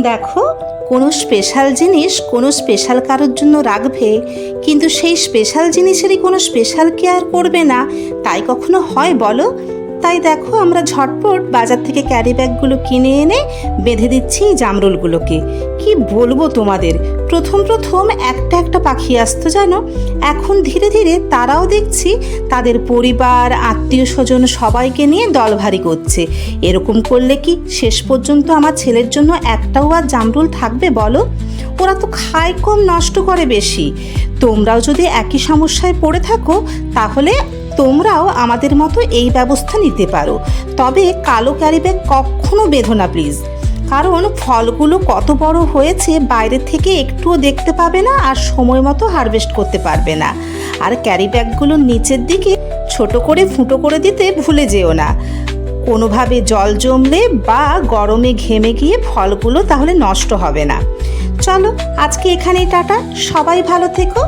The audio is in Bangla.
দেখো, কোনো স্পেশাল জিনিস কোনো স্পেশাল কারোর জন্য রাখবে, কিন্তু সেই স্পেশাল জিনিসেরই কোনো স্পেশাল কেয়ার করবে না, তাই কখনো হয় বলো? তাই দেখো, আমরা ঝটপট বাজার থেকে ক্যারি ব্যাগগুলো কিনে এনে বেঁধে দিচ্ছি এই জামরুলগুলোকে। কি বলবো তোমাদের, প্রথম প্রথম একটা একটা পাখি আসতো জানো, এখন ধীরে ধীরে তারাও দেখছি তাদের পরিবার, আত্মীয় স্বজন সবাইকে নিয়ে দল ভারী করছে। এরকম করলে কি শেষ পর্যন্ত আমার ছেলের জন্য একটাও আর জামরুল থাকবে বলো? ওরা তো খায় কম, নষ্ট করে বেশি। তোমরাও যদি একই সমস্যায় পড়ে থাকো, তাহলে তোমরাও আমাদের মতো এই ব্যবস্থা নিতে পারো। তবে কালো ক্যারি ব্যাগ কখনো বেঁধো না প্লিজ, কারণ ফলগুলো কত বড় হয়েছে বাইরে থেকে একটুও দেখতে পাবে না, আর সময় মতো হারভেস্ট করতে পারবে না। আর ক্যারি ব্যাগগুলোর নিচের দিকে ছোট করে ফুটো করে দিতে ভুলে যেও না, কোনোভাবে জল জমলে বা গরমে ঘেমে গিয়ে ফলগুলো তাহলে নষ্ট হবে না। চলো আজকে এখানেই টাটা, সবাই ভালো থেকো।